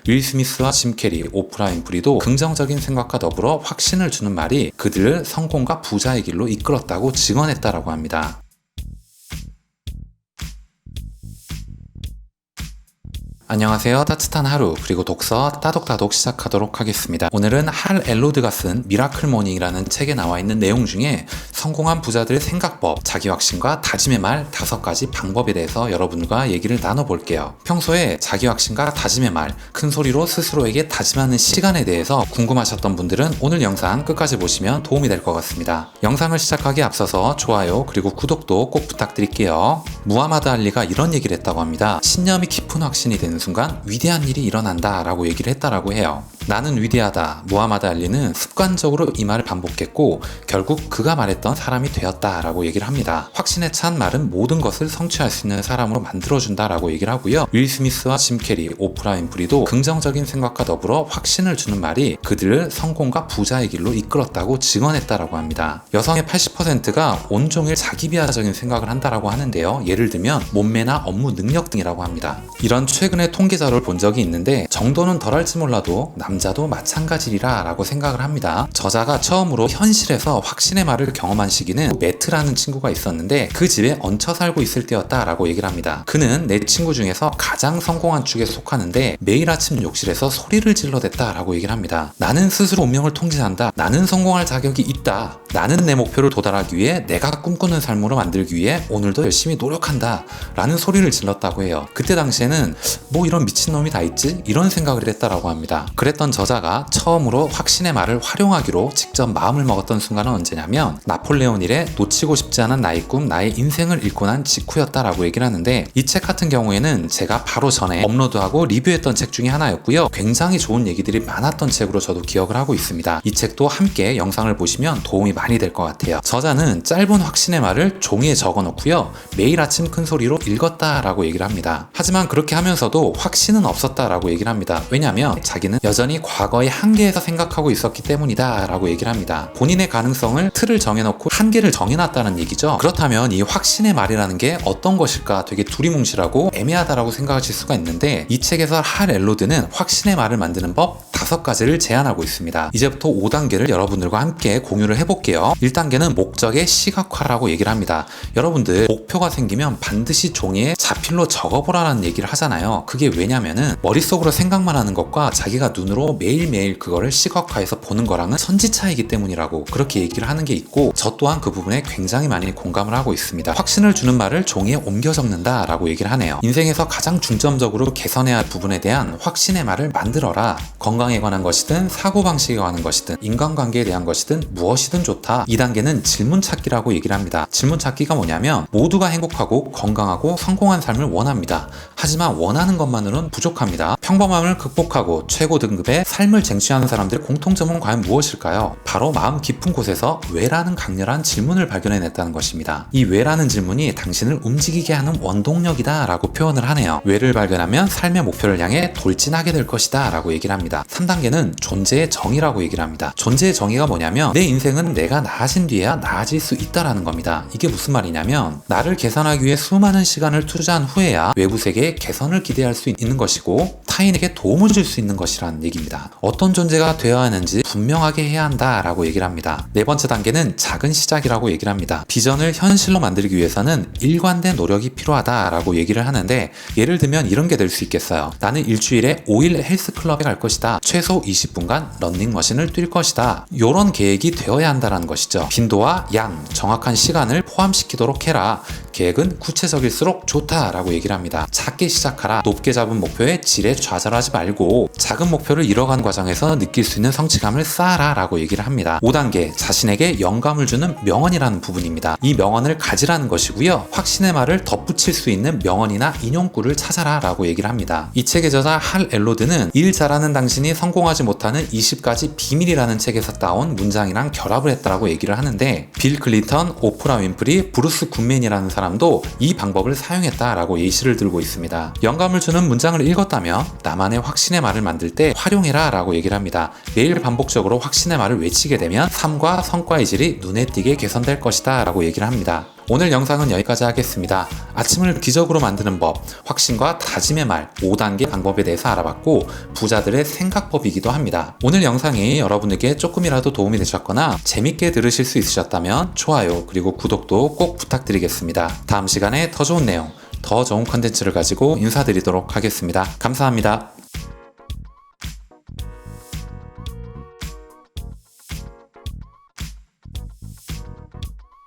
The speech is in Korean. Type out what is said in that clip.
윌 스미스와 짐 캐리, 오프라 윈프리도 긍정적인 생각과 더불어 확신을 주는 말이 그들을 성공과 부자의 길로 이끌었다고 증언했다라고 합니다. 안녕하세요. 따뜻한 하루 그리고 독서 따독따독 시작하도록 하겠습니다. 오늘은 할 엘로드가 쓴 미라클 모닝이라는 책에 나와 있는 내용 중에 성공한 부자들의 생각법, 자기 확신과 다짐의 말 5가지 방법에 대해서 여러분과 얘기를 나눠볼게요. 평소에 자기 확신과 다짐의 말, 큰 소리로 스스로에게 다짐하는 시간에 대해서 궁금하셨던 분들은 오늘 영상 끝까지 보시면 도움이 될 것 같습니다. 영상을 시작하기에 앞서서 좋아요 그리고 구독도 꼭 부탁드릴게요. 무하마드 알리가 이런 얘기를 했다고 합니다. 신념이 깊은 확신이 되는 순간 위대한 일이 일어난다 라고 얘기를 했다라고 해요. 나는 위대하다. 무하마드 알리는 습관적으로 이 말을 반복했고 결국 그가 말했던 사람이 되었다 라고 얘기를 합니다. 확신에 찬 말은 모든 것을 성취할 수 있는 사람으로 만들어준다 라고 얘기를 하고요. 윌 스미스와 짐 캐리, 오프라 윈프리도 긍정적인 생각과 더불어 확신을 주는 말이 그들을 성공과 부자의 길로 이끌었다고 증언했다라고 합니다. 여성의 80%가 온종일 자기 비하적인 생각을 한다라고 하는데요. 예를 들면 몸매나 업무 능력 등이라고 합니다. 이런 최근의 통계 자료를 본 적이 있는데 정도는 덜할지 몰라도 남자도 마찬가지리라 라고 생각을 합니다. 저자가 처음으로 현실에서 확신의 말을 경험한 시기는 매트라는 친구가 있었는데 그 집에 얹혀 살고 있을 때였다 라고 얘기를 합니다. 그는 내 친구 중에서 가장 성공한 축에 속하는데 매일 아침 욕실에서 소리를 질러댔다 라고 얘기를 합니다. 나는 스스로 운명을 통제한다. 나는 성공할 자격이 있다. 나는 내 목표를 도달하기 위해 내가 꿈꾸는 삶으로 만들기 위해 오늘도 열심히 노력한다 라는 소리를 질렀다고 해요. 그때 당시에는 뭐 이런 미친놈이 다 있지? 이런 생각을 했다라고 합니다. 그랬던 저자가 처음으로 확신의 말을 활용하기로 직접 마음을 먹었던 순간은 언제냐면 나폴레온 힐의 놓치고 싶지 않은 나의 꿈, 나의 인생을 읽고 난 직후였다라고 얘기를 하는데 이 책 같은 경우에는 제가 바로 전에 업로드하고 리뷰했던 책 중에 하나였고요. 굉장히 좋은 얘기들이 많았던 책으로 저도 기억을 하고 있습니다. 이 책도 함께 영상을 보시면 도움이 많이 될 것 같아요. 저자는 짧은 확신의 말을 종이에 적어 놓고요. 매일 아침 큰 소리로 읽었다라고 얘기를 합니다. 하지만 그렇게 하면서도 확신은 없었다라고 얘기를 합니다. 왜냐하면 자기는 여전히 과거의 한계에서 생각하고 있었기 때문이다 라고 얘기를 합니다. 본인의 가능성을 틀을 정해놓고 한계를 정해놨다는 얘기죠. 그렇다면 이 확신의 말이라는 게 어떤 것일까 되게 두리뭉실하고 애매하다라고 생각하실 수가 있는데 이 책에서 할 엘로드는 확신의 말을 만드는 법 5가지를 제안하고 있습니다. 이제부터 5단계를 여러분들과 함께 공유를 해볼게요. 1단계는 목적의 시각화라고 얘기를 합니다. 여러분들 목표가 생기면 반드시 종이에 자필로 적어보라는 얘기를 하잖아요. 그게 왜냐면은 머릿속으로 생각만 하는 것과 자기가 눈으로 매일매일 그거를 시각화해서 보는 거랑은 천지차이기 때문이라고 그렇게 얘기를 하는 게 있고 저 또한 그 부분에 굉장히 많이 공감을 하고 있습니다. 확신을 주는 말을 종이에 옮겨 적는다 라고 얘기를 하네요. 인생에서 가장 중점적으로 개선해야 할 부분에 대한 확신의 말을 만들어라. 건강에 관한 것이든 사고방식에 관한 것이든 인간관계에 대한 것이든 무엇이든 좋다. 2단계는 질문 찾기라고 얘기를 합니다. 질문 찾기가 뭐냐면 모두가 행복하고 건강하고 성공한 삶을 원합니다. 하지만 원하는 것만으로는 부족합니다. 평범함을 극복하고 최고 등급의 삶을 쟁취하는 사람들의 공통점은 과연 무엇일까요? 바로 마음 깊은 곳에서 왜라는 강렬한 질문을 발견해냈다는 것입니다. 이 왜라는 질문이 당신을 움직이게 하는 원동력이다 라고 표현을 하네요. 왜를 발견하면 삶의 목표를 향해 돌진하게 될 것이다 라고 얘기를 합니다. 3단계는 존재의 정의라고 얘기를 합니다. 존재의 정의가 뭐냐면 내 인생은 내가 나아진 뒤에야 나아질 수 있다라는 겁니다. 이게 무슨 말이냐면 나를 개선하기 위해 수많은 시간을 투자한 후에야 외부 세계의 개선을 기대할 수 있는 것이고 타인에게 도움을 줄 수 있는 것이라는 얘기입니다. 어떤 존재가 되어야 하는지 분명하게 해야 한다라고 얘기를 합니다. 4번째 단계는 작은 시작이라고 얘기를 합니다. 비전을 현실로 만들기 위해서는 일관된 노력이 필요하다라고 얘기를 하는데 예를 들면 이런 게 될 수 있겠어요. 나는 일주일에 5일 헬스클럽에 갈 것이다. 최소 20분간 런닝머신을 뛸 것이다. 이런 계획이 되어야 한다는 것이죠. 빈도와 양, 정확한 시간을 포함시키도록 해라. 계획은 구체적일수록 좋다라고 얘기를 합니다. 작게 시작하라. 높게 잡은 목표에 질에 좌절하지 말고 작은 목표를 이뤄가는 과정에서 느낄 수 있는 성취감을 쌓아라 라고 얘기를 합니다. 5단계 자신에게 영감을 주는 명언이라는 부분입니다. 이 명언을 가지라는 것이고요. 확신의 말을 덧붙일 수 있는 명언이나 인용구를 찾아라 라고 얘기를 합니다. 이 책의 저자 할 엘로드는 일 잘하는 당신이 성공하지 못하는 20가지 비밀이라는 책에서 따온 문장이랑 결합을 했다라고 얘기를 하는데 빌 클린턴, 오프라 윈프리, 브루스 굿맨이라는 사람도 이 방법을 사용했다라고 예시를 들고 있습니다. 영감을 주는 문장을 읽었다면 나만의 확신의 말을 만들 때 활용해라 라고 얘기를 합니다. 매일 반복적으로 확신의 말을 외치게 되면 삶과 성과의 질이 눈에 띄게 개선될 것이다 라고 얘기를 합니다. 오늘 영상은 여기까지 하겠습니다. 아침을 기적으로 만드는 법, 확신과 다짐의 말 5단계 방법에 대해서 알아봤고 부자들의 생각법이기도 합니다. 오늘 영상이 여러분에게 조금이라도 도움이 되셨거나 재밌게 들으실 수 있으셨다면 좋아요 그리고 구독도 꼭 부탁드리겠습니다. 다음 시간에 더 좋은 내용, 더 좋은 컨텐츠를 가지고 인사드리도록 하겠습니다. 감사합니다.